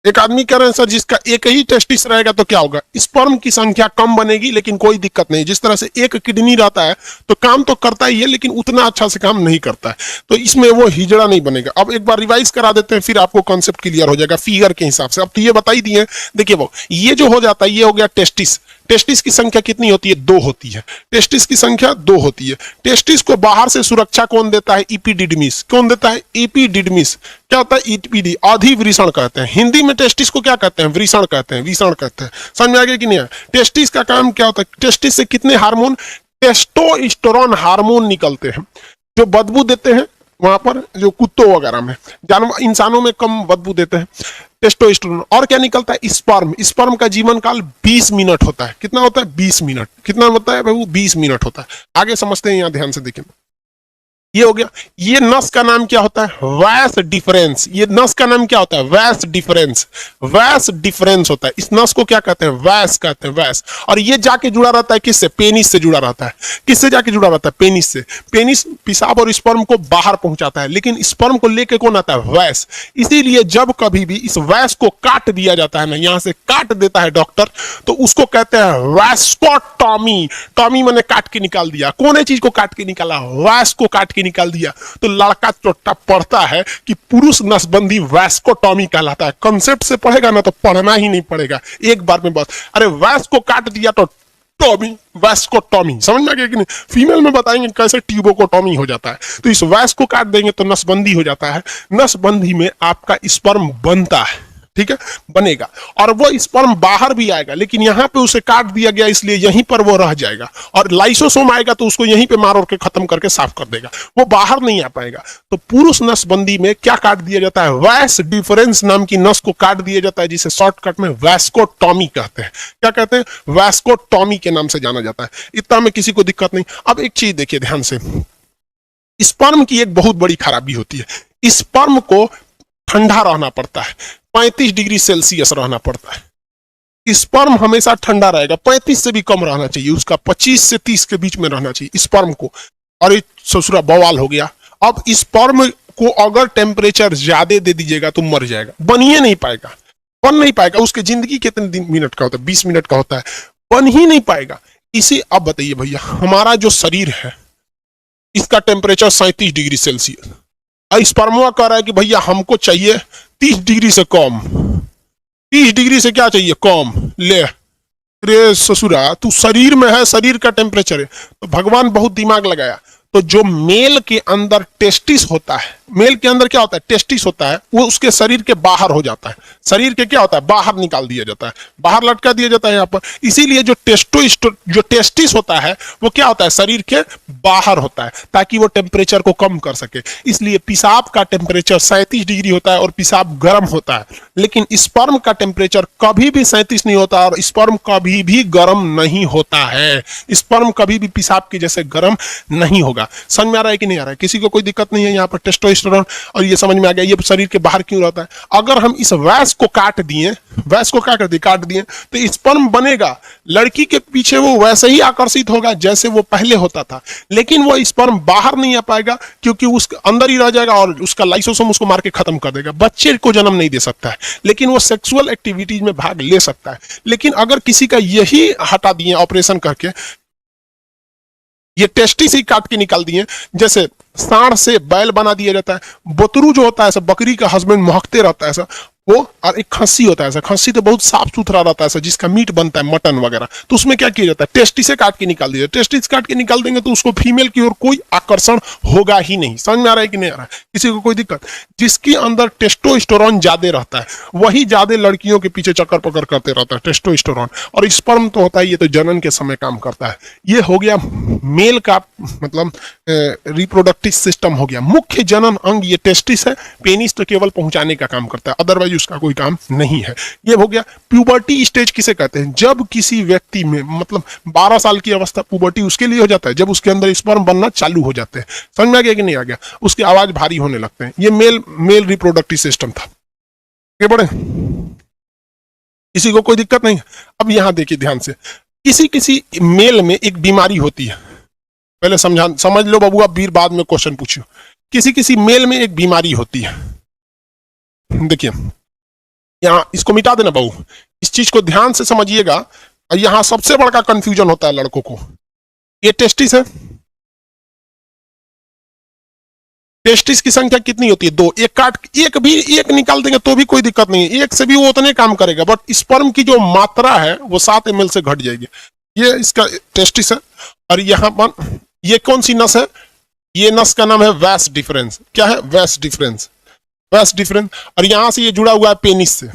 एक आदमी कह रहे हैं सर जिसका एक ही टेस्टिस रहेगा तो क्या होगा, स्पर्म की संख्या कम बनेगी लेकिन कोई दिक्कत नहीं। जिस तरह से एक किडनी रहता है तो काम तो करता ही है लेकिन उतना अच्छा से काम नहीं करता है, तो इसमें वो हिजड़ा नहीं बनेगा। अब एक बार रिवाइज करा देते हैं फिर आपको कॉन्सेप्ट क्लियर हो जाएगा फिगर के हिसाब से। अब तो ये बता ही दिए, देखिए वो ये जो हो जाता है ये हो गया टेस्टिस। टेस्टिस की संख्या कितनी होती है, 2 होती है। टेस्टिस की संख्या 2 होती है। टेस्टिस को बाहर से सुरक्षा कौन देता है, इपिडिडमिस। कौन देता है, इपिडिडमिस। क्या होता है, ईपीडी, अधिवृषण कहते हैं। हिंदी में टेस्टिस को क्या कहते हैं, वृषण कहते हैं, वृषण कहते हैं। समझ में आ गया कि नहीं? टेस्टिस का काम क्या होता है, टेस्टिस से कितने हार्मोन, टेस्टोस्टेरोन हार्मोन निकलते हैं जो बदबू देते हैं। वहां पर जो कुत्तों वगैरह में, जानवर, इंसानों में कम बदबू देते हैं, टेस्टोस्टेरोन। और क्या निकलता है, स्पर्म। स्पर्म का जीवन काल 20 मिनट होता है। कितना होता है, 20 मिनट। कितना होता है भाई, 20 मिनट होता है। आगे समझते हैं, यहाँ ध्यान से देखें। ये हो गया। ये नस का नाम क्या होता है, वैस डिफरेंस। ये नस का नाम क्या होता है, वैस डिफरेंस। वैस डिफरेंस होता है। इस नस को क्या कहते हैं, वैस कहते हैं, वैस। और ये जाके जुड़ा रहता है किससे, पेनिस से जुड़ा रहता है। किससे जाके जुड़ा रहता है, पेनिस से। पेनिस पेशाब और स्पर्म को बाहर पहुंचाता है लेकिन स्पर्म को लेके कौन आता है, वैस। इसीलिए जब कभी भी इस वैस को काट दिया जाता है ना, यहां से काट देता है डॉक्टर, तो उसको कहते हैं वैस्कोटॉमी। टॉमी मैंने काट के निकाल दिया। कौन है चीज को काट के निकाला, वैस को काट के निकाल दिया। तो लड़का चोट्टा पढ़ता है कि पुरुष नसबंदी वैस्कोटॉमी कहलाता है। कंसेप्ट से पढ़ेगा ना तो पढ़ना ही नहीं पड़ेगा, एक बार में बस। अरे वैस को काट दिया तो टॉमी, वैस्कोटॉमी। समझ में आ गया कि नहीं? फीमेल में बताएंगे कैसे ट्यूबोकोटॉमी हो जाता है। तो इस वैस को काट देंगे तो नसबंदी हो जाता है। नसबंदी में आपका स्पर्म बनता है, ठीक है, बनेगा। और वो स्पर्म बाहर भी आएगा लेकिन यहां पे उसे काट दिया गया इसलिए यहीं पर वो रह जाएगा। और लाइसोसोम आएगा तो उसको यहीं पे मार और के खत्म करके साफ कर देगा, वो बाहर नहीं आ पाएगा। तो पुरुष नसबंदी में क्या काट दिया जाता है, वैस डिफरेंस नाम की नस को काट दिया जाता है, जिसे शॉर्टकट में वैस्कोटॉमी कहते हैं। क्या कहते हैं, वैस्कोटॉमी के नाम से जाना जाता है। इतना में किसी को दिक्कत नहीं। अब एक चीज देखिए ध्यान से, स्पर्म की एक बहुत बड़ी खराबी होती है, स्पर्म को ठंडा रहना पड़ता है, 35 डिग्री सेल्सियस रहना पड़ता है। स्पर्म हमेशा ठंडा रहेगा, 35 से भी कम रहना चाहिए उसका, 25 से 30 के बीच में रहना चाहिए स्पर्म को। और ये ससुरा बवाल हो गया। अब स्पर्म को अगर टेम्परेचर ज्यादा दे दीजिएगा तो मर जाएगा, बन ही नहीं पाएगा, बन नहीं पाएगा। उसकी जिंदगी कितने दिन मिनट का होता है, 20 मिनट का होता है, बन ही नहीं पाएगा। इसी अब बताइए भैया, हमारा जो शरीर है इसका टेम्परेचर 37 डिग्री सेल्सियस। स्पर्मा कह रहा है कि भैया हमको चाहिए 30 डिग्री से कम। 30 डिग्री से क्या चाहिए, कम। ले रे ससुरा, तू शरीर में है, शरीर का टेम्परेचर है। तो भगवान बहुत दिमाग लगाया। तो जो मेल के अंदर टेस्टिस होता है, मेल के अंदर क्या होता है, टेस्टिस होता है, वो उसके शरीर के बाहर हो जाता है। शरीर के क्या होता है, बाहर निकाल दिया जाता है, बाहर लटका दिया जाता है यहाँ पर। इसीलिए जो टेस्टिस होता है वो क्या होता है, शरीर के बाहर होता है, ताकि वो टेम्परेचर को कम कर सके। इसलिए पेशाब का टेम्परेचर 37 डिग्री होता है और पेशाब गर्म होता है। लेकिन स्पर्म का टेम्परेचर कभी भी 37 नहीं होता और स्पर्म कभी भी गर्म नहीं होता है। स्पर्म कभी भी पेशाब के जैसे गर्म नहीं होगा। समझ में आ रहा है कि नहीं आ रहा है? किसी को कोई दिक्कत नहीं है यहाँ पर टेस्टोस्टेरोन। और ये समझ में आ गया ये शरीर के बाहर क्यों रहता है। अगर हम इस वैस को काट दिए, वैस को क्या कर दिए, काट दिए, तो स्पर्म बनेगा, लड़की के पीछे वो वैसे ही आकर्षित होगा जैसे वो पहले होता था। लेकिन वो स्पर्म बाहर नहीं आ पाएगा क्योंकि उसके अंदर ही रह जाएगा और उसका लाइसोसोम उसको मार के खत्म कर देगा। बच्चे को जन्म नहीं दे सकता है लेकिन वो सेक्सुअल एक्टिविटीज में भाग ले सकता है। लेकिन अगर किसी का यही हटा दिए ऑपरेशन करके, ये टेस्टिस ही काट के निकाल दिए, जैसे सांड से बैल बना दिया जाता है, बतरू जो होता है ऐसा, बकरी का हस्बैंड महकते रहता है ऐसा वो, और एक खस्सी होता है ऐसा, खस्सी तो बहुत साफ सुथरा रहता है ऐसा, जिसका मीट बनता है मटन वगैरह, तो उसमें क्या किया जाता है, टेस्टिस से काट के निकाल दिया। टेस्टिस काट के निकाल देंगे तो उसको फीमेल की ओर कोई आकर्षण होगा ही नहीं। समझ में आ रहा है कि नहीं आ रहा है? किसी को कोई दिक्कत? जिसके अंदर टेस्टोस्टेरोन ज्यादा रहता है वही ज्यादा लड़कियों के पीछे चक्कर पकड़ करते रहता है, टेस्टोस्टेरोन। और स्पर्म तो होता है ये तो जनन के समय काम करता है। ये हो गया मेल का मतलब रिप्रोडक्टिव सिस्टम हो गया। मुख्य जनन अंग ये टेस्टिस है, पेनिस तो केवल पहुंचाने का काम करता है, अदरवाइज उसका कोई काम नहीं है। ये हो गया। प्यूबर्टी स्टेज किसे कहते हैं? जब किसी व्यक्ति में मतलब 12 साल की अवस्था, प्यूबर्टी उसके लिए हो जाता है जब उसके अंदर स्पर्म बनना चालू हो जाते हैं। समझ में आ गया कि नहीं आ गया? उसकी आवाज भारी होने लगते हैं। ये मेल रिप्रोडक्टिव सिस्टम था। ये बड़े किसी को कोई दिक्कत नहीं। अब यहां देखिए ध्यान से, किसी मेल में एक बीमारी होती है, पहले समझ लो बबुआ, फिर बाद में क्वेश्चन पूछियो। किसी मेल में एक बीमारी होती है। देखिए यहाँ इसको मिटा देना बहू, इस चीज को ध्यान से समझिएगा। यहाँ सबसे बड़ा कंफ्यूजन होता है लड़कों को। ये टेस्टिस है, टेस्टिस की संख्या कितनी होती है? 2। एक निकाल देंगे तो भी कोई दिक्कत नहीं है, एक से भी वो उतने काम करेगा, बट स्पर्म की जो मात्रा है वो 7 ml से घट जाएगी। ये इसका टेस्टिस है। और यहाँ पर ये कौन सी नस है? ये नस का नाम है वैस डिफरेंस। क्या है? वैस डिफरेंस, वैस डिफरेंस। और यहां से ये जुड़ा हुआ है पेनिस से,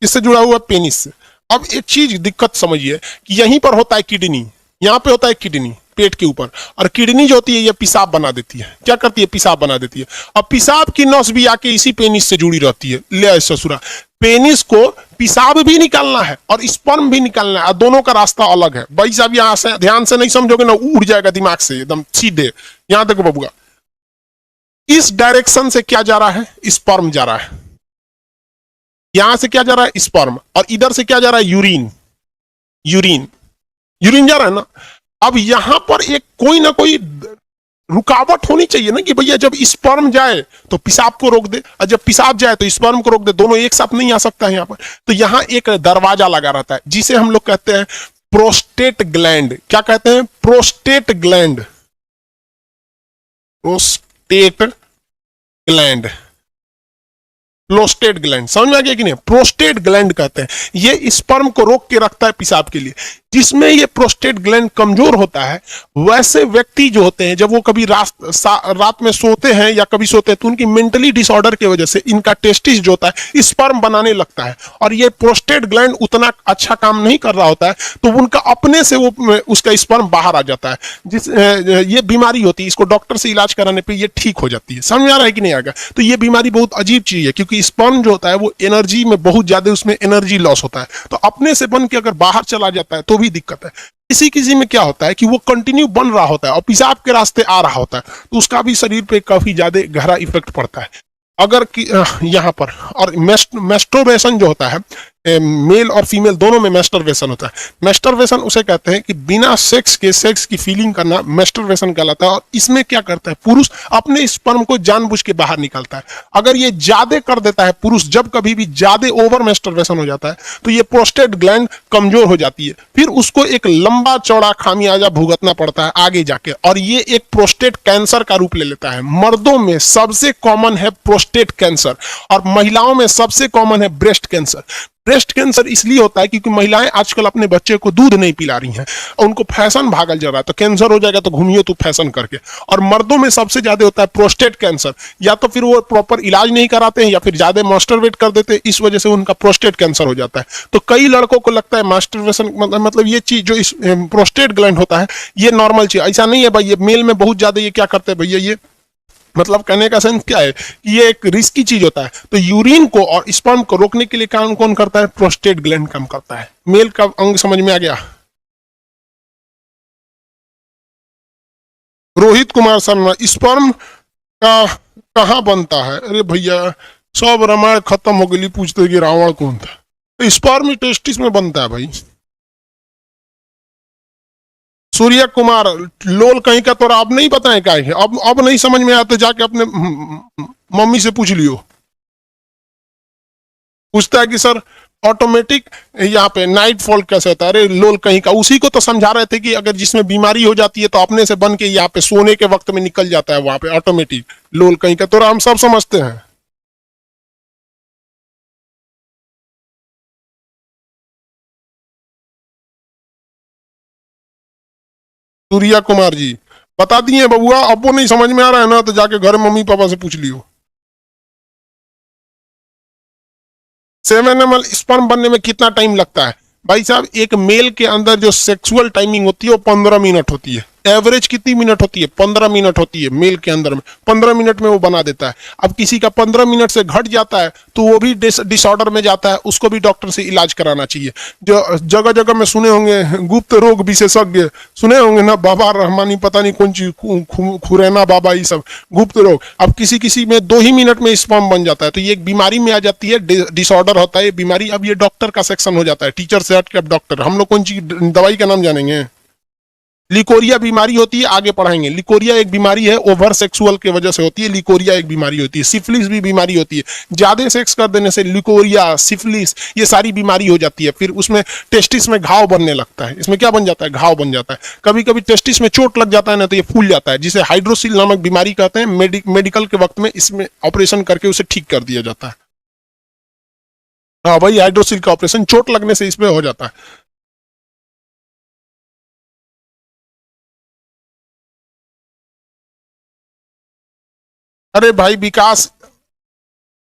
इससे जुड़ा हुआ है पेनिस से। अब एक चीज दिक्कत समझिए कि यहीं पर होता है किडनी, यहाँ पे होता है किडनी पेट के ऊपर, और किडनी जो होती है ये पेशाब बना देती है। क्या करती है? पेशाब बना देती है। अब पेशाब की नस भी आके इसी पेनिस से जुड़ी रहती है। ले ससुरा, पेनिस को पेशाब भी निकालना है और स्पर्म भी निकालना है, दोनों का रास्ता अलग है। भाई साहब यहां से ध्यान से नहीं समझोगे ना, उड़ जाएगा दिमाग से एकदम सीधे। यहां देखो बबुआ, इस डायरेक्शन से क्या जा रहा है? स्पर्म जा रहा है। यहां से क्या जा रहा है? स्पर्म। और इधर से क्या जा रहा है? यूरिन। यूरिन, यूरिन जा रहा है ना। अब यहां पर एक कोई ना कोई रुकावट होनी चाहिए ना, कि भैया जब स्पर्म जाए तो पेशाब को रोक दे, और जब पेशाब जाए तो स्पर्म को रोक दे। दोनों एक साथ नहीं आ सकता है यहाँ पर। तो यहाँ एक दरवाजा लगा रहता है जिसे हम लोग कहते हैं प्रोस्टेट ग्लैंड। क्या कहते हैं? Prostate gland, prostate gland, prostate gland. समझ में आ गया कि नहीं? प्रोस्टेट ग्लैंड कहते हैं, ये स्पर्म को रोक के रखता है पेशाब के लिए। जिसमें ये प्रोस्टेट ग्लैंड कमजोर होता है, वैसे व्यक्ति जो होते हैं जब वो कभी रात में सोते हैं या कभी सोते हैं तो उनकी मेंटली डिसऑर्डर की वजह से इनका टेस्टिस जो होता है स्पर्म बनाने लगता है, और ये प्रोस्टेट ग्लैंड उतना अच्छा काम नहीं कर रहा होता है, तो उनका अपने से वो उसका स्पर्म बाहर आ जाता है। ये बीमारी होती है, इसको डॉक्टर से इलाज कराने पर ये ठीक हो जाती है। समझ में आ रहा है कि नहीं आएगा? तो ये बीमारी बहुत अजीब चीज है, क्योंकि स्पर्म जो होता है वो एनर्जी में बहुत ज्यादा, उसमें एनर्जी लॉस होता है। तो अपने से बन के अगर बाहर चला जाता है तो भी दिक्कत है। किसी किसी में क्या होता है कि वो कंटिन्यू बन रहा होता है और पेशाब के रास्ते आ रहा होता है, तो उसका भी शरीर पे काफी ज्यादा गहरा इफेक्ट पड़ता है। अगर यहाँ पर और मेस्टरबेशन जो होता है, मेल और फीमेल दोनों में मेस्टरबेशन होता है। मेस्टरबेशन उसे कहते हैं कि बिना सेक्स के सेक्स की फीलिंग करना मेस्टरबेशन कहलाता है। और इसमें क्या करता है? पुरुष अपने स्पर्म को जानबूझ के बाहर निकालता है। अगर ये ज्यादा कर देता है पुरुष, जब कभी भी ज्यादा ओवर मेस्टरबेशन हो जाता है तो ये प्रोस्टेट ग्लैंड कमजोर हो जाती है, फिर उसको एक लंबा चौड़ा खामियाजा भुगतना पड़ता है आगे जाके, और ये एक प्रोस्टेट कैंसर का रूप ले लेता है। मर्दों में सबसे कॉमन है प्रोस्टेट कैंसर, और महिलाओं में सबसे कॉमन है ब्रेस्ट कैंसर। ब्रेस्ट कैंसर इसलिए होता है क्योंकि महिलाएं आजकल अपने बच्चे को दूध नहीं पिला रही हैं, और उनको फैशन भागल जा रहा है, तो कैंसर हो जाएगा तो घूमिए तो फैशन करके। और मर्दों में सबसे ज्यादा होता है प्रोस्टेट कैंसर, या तो फिर वो प्रॉपर इलाज नहीं कराते हैं या फिर ज्यादा मास्टरबेट कर देते हैं, इस वजह से उनका प्रोस्टेट कैंसर हो जाता है। तो कई लड़कों को लगता है मास्टरबेशन मतलब ये चीज जो इस प्रोस्टेट ग्लैंड होता है ये नॉर्मल चीज, ऐसा नहीं है भाई। ये मेल में बहुत ज्यादा ये क्या करते हैं भैया, ये मतलब कहने का सेंस क्या है कि ये एक रिस्की चीज होता है। तो यूरिन को और स्पर्म को रोकने के लिए काम कौन करता है? प्रोस्टेट ग्लैंड काम करता है। मेल का अंग समझ में आ गया? रोहित कुमार शर्मा, स्पर्म का कहाँ बनता है? अरे भैया सब रामायण खत्म हो गई, पूछते कि रावण कौन था। तो स्पर्म टेस्टिस में बनता है भाई। सूर्य कुमार, लोल कहीं का, तो अब नहीं बताएं क्या है? अब नहीं समझ में आते, जाके अपने मम्मी से पूछ लियो। पूछता है कि सर ऑटोमेटिक यहाँ पे नाइट फॉल कैसे होता है? अरे लोल कहीं का, उसी को तो समझा रहे थे कि अगर जिसमें बीमारी हो जाती है तो अपने से बन के यहाँ पे सोने के वक्त में निकल जाता है वहां पे ऑटोमेटिक। लोल कहीं का तो हम सब समझते हैं। सूर्या कुमार जी बता दिए बबुआ, अब वो नहीं समझ में आ रहा है ना तो जाके घर मम्मी पापा से पूछ लियो। 7 ml स्पर्म बनने में कितना टाइम लगता है? भाई साहब एक मेल के अंदर जो सेक्सुअल टाइमिंग होती है वो 15 मिनट होती है। एवरेज कितनी मिनट होती है? 15 मिनट होती है मेल के अंदर में। 15 मिनट में वो बना देता है। अब किसी का 15 मिनट से घट जाता है तो वो भी डिसऑर्डर में जाता है, उसको भी डॉक्टर से इलाज कराना चाहिए। जो जगह जगह में सुने होंगे गुप्त रोग विशेषज्ञ, सुने होंगे ना, बाबा रहमानी पता नहीं कौन चीज, खुरैना बाबा, ये सब गुप्त रोग। अब किसी किसी में 2 ही मिनट में स्पर्म बन जाता है, तो ये एक बीमारी में आ जाती है, डिसऑर्डर होता है बीमारी। अब ये डॉक्टर का सेक्शन हो जाता है, टीचर से हट के अब डॉक्टर। हम लोग कौन चीज दवाई का नाम जानेंगे? लिकोरिया बीमारी होती है, आगे पढ़ाएंगे। लिकोरिया एक बीमारी है, ओवर सेक्सुअल की वजह से होती है। लिकोरिया एक बीमारी होती है। सिफिलिस भी बीमारी होती है, ज्यादा सेक्स कर देने से लिकोरिया, सिफिलिस, ये सारी बीमारी हो जाती है। फिर उसमें टेस्टिस में घाव बनने लगता है। इसमें क्या बन जाता है? घाव बन जाता है। कभी कभी टेस्टिस में चोट लग जाता है ना, तो ये फूल जाता है, जिसे हाइड्रोसिल नामक बीमारी कहते हैं। मेडिकल के वक्त में इसमें ऑपरेशन करके उसे ठीक कर दिया जाता है। हाँ भाई, हाइड्रोसिल का ऑपरेशन चोट लगने से इसमें हो जाता है। अरे भाई विकास,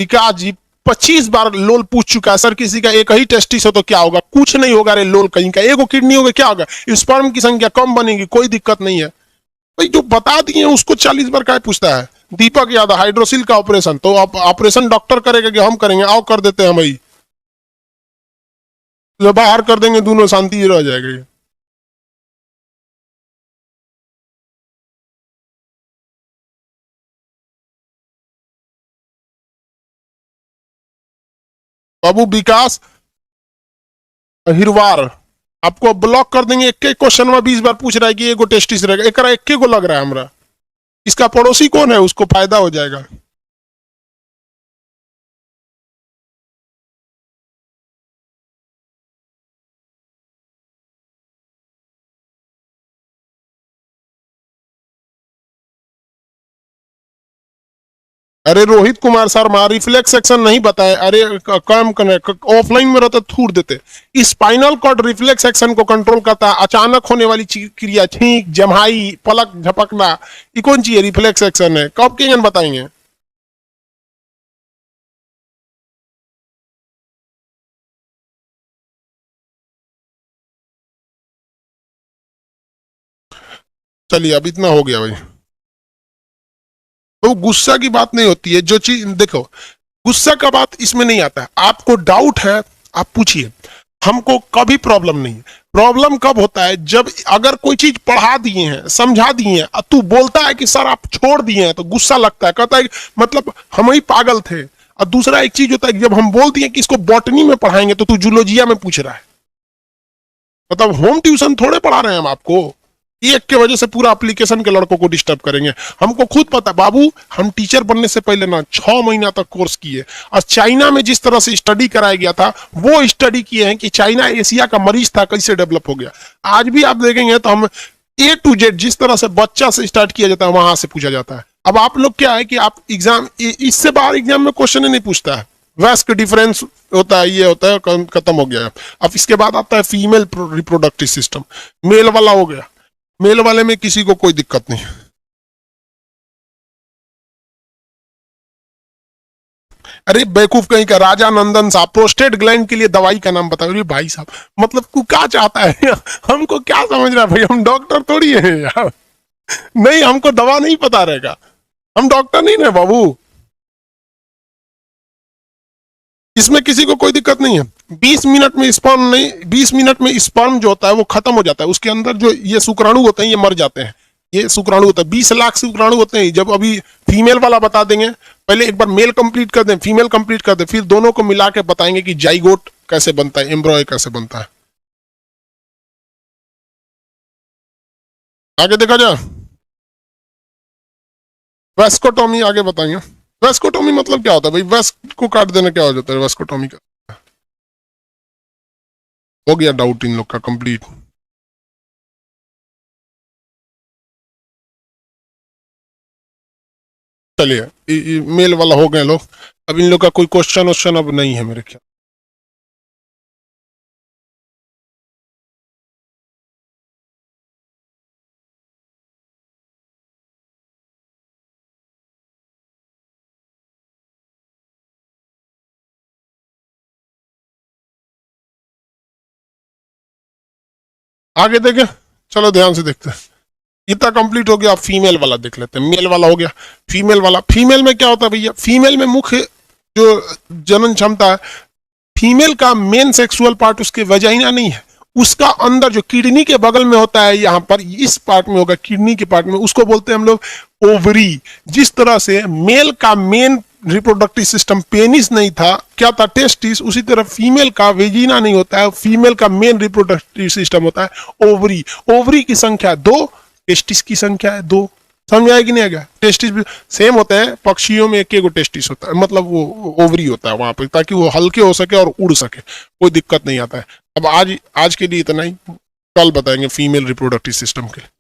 विकास जी 25 बार लोल पूछ चुका है सर, किसी का एक ही टेस्टिस हो तो क्या होगा? कुछ नहीं होगा रे लोल, कहीं का एगो किडनी होगा क्या होगा? स्पर्म की संख्या कम बनेगी, कोई दिक्कत नहीं है भाई। जो बता दिए उसको 40 बार क्या पूछता है? दीपक यादव, हाइड्रोसिल का ऑपरेशन तो ऑपरेशन डॉक्टर करेगा कि हम करेंगे? आओ कर देते हैं हम ही, जो बाहर कर देंगे, दोनों शांति रह जाएगी। बाबू विकास हिरवार, आपको ब्लॉक कर देंगे। एक एक क्वेश्चन में 20 बार पूछ रहा है कि एगो टेस्टिस रहेगा, एक एक को लग रहा है हमरा। इसका पड़ोसी कौन है, उसको फायदा हो जाएगा। अरे रोहित कुमार शर्मा, रिफ्लेक्स सेक्शन नहीं बताए। अरे काम करने ऑफलाइन में रहते थूर देते। स्पाइनल कॉर्ड रिफ्लेक्स सेक्शन को कंट्रोल करता है। अचानक होने वाली क्रिया, छींक, जम्हाई, पलक झपकना, ये कौन चीज है? रिफ्लेक्स सेक्शन है। कब के बताएंगे? चलिए अब इतना हो गया भाई। तो गुस्सा की बात नहीं होती है, जो चीज देखो, गुस्सा का बात इसमें नहीं आता है। आपको डाउट है, आप पूछिए, हमको कभी प्रॉब्लम नहीं है। प्रॉब्लम कब होता है? जब अगर कोई चीज पढ़ा दिए हैं, समझा दिए हैं, तू बोलता है कि सर आप छोड़ दिए हैं, तो गुस्सा लगता है, कहता है मतलब हम ही पागल थे। और दूसरा एक चीज होता है, जब हम बोल दिए कि इसको बॉटनी में पढ़ाएंगे, तो तू जूलॉजिया में पूछ रहा है। मतलब होम ट्यूशन थोड़े पढ़ा रहे हैं हम आपको, एक के वजह से पूरा एप्लीकेशन के लड़कों को डिस्टर्ब करेंगे। हमको खुद पता बाबू, हम टीचर बनने से पहले ना 6 महीना तक कोर्स किए, और चाइना में जिस तरह से स्टडी कराया गया था, वो स्टडी किए हैं कि चाइना एशिया का मरीज था, कैसे डेवलप हो गया। आज भी आप देखेंगे तो हम A to Z जिस तरह से बच्चा से स्टार्ट किया जाता है, वहां से पूछा जाता है। अब आप लोग क्या है कि आप एग्जाम, इससे बाहर एग्जाम में क्वेश्चन ही नहीं पूछता है। वैस्क डिफरेंस होता है, ये होता है, खत्म हो गया। अब इसके बाद आता है फीमेल रिप्रोडक्टिव सिस्टम, मेल वाला हो गया। मेल वाले में किसी को कोई दिक्कत नहीं। अरे बेवकूफ कहीं का, राजा नंदन साहब प्रोस्टेट ग्लैंड के लिए दवाई का नाम बताओ। भाई साहब, मतलब तू क्या चाहता है? हमको क्या समझ रहा है भाई? हम डॉक्टर थोड़ी है यार। नहीं, हमको दवा नहीं पता रहेगा, हम डॉक्टर नहीं है बाबू। इसमें किसी को कोई दिक्कत नहीं है। 20 मिनट में स्पर्म नहीं, 20 मिनट में स्पर्म जो होता है वो खत्म हो जाता है। उसके अंदर जो ये शुक्राणु होते हैं, ये मर जाते हैं। ये शुक्राणु होता है, 20 लाख शुक्राणु होते हैं। जब अभी फीमेल वाला बता देंगे, पहले एक बार मेल कंप्लीट कर दें, फीमेल कंप्लीट कर दें, फिर दोनों को मिला के बताएंगे कि जाइगोट कैसे बनता है, एम्ब्रॉय कैसे बनता है। आगे देखा जाए, वेस्कोटॉमी आगे बताएंगे। वेस्कोटॉमी मतलब क्या होता है भाई? वेस्ट को काट देना क्या हो जाता है वेस्कोटॉमी का? हो गया डाउट इन लोग का कंप्लीट। चलिए मेल वाला हो गए लोग। अब इन लोग का कोई क्वेश्चन वोश्चन अब नहीं है मेरे ख्याल। आगे देखें, चलो ध्यान से देखते हैं। इतना कंप्लीट हो गया, आप फीमेल वाला देख लेते हैं। मेल वाला हो गया, फीमेल वाला। फीमेल में क्या होता है भैया? फीमेल में मुख्य जो जनन क्षमता है, फीमेल का मेन सेक्सुअल पार्ट उसके वजाइना नहीं है, उसका अंदर जो किडनी के बगल में होता है, यहां पर इस पार्ट में होगा, किडनी के पार्ट में, उसको बोलते हैं हम लोग ओवरी। जिस तरह से मेल का मेन रिप्रोडक्टिव सिस्टम पेनिस नहीं था, क्या था? टेस्टिस। उसी तरह फीमेल का वेजिना नहीं होता है, फीमेल का मेन रिप्रोडक्टिव सिस्टम होता है ओवरी। ओवरी की संख्या 2, टेस्टिस की संख्या है 2। समझ आया कि नहीं आएगा? टेस्टिस भी सेम होता है, पक्षियों में एक टेस्टिस होता है, मतलब वो ओवरी होता है वहां पे, ताकि वो हल्के हो सके और उड़ सके, कोई दिक्कत नहीं आता है। अब आज के लिए इतना ही, कल बताएंगे फीमेल रिप्रोडक्टिव सिस्टम के।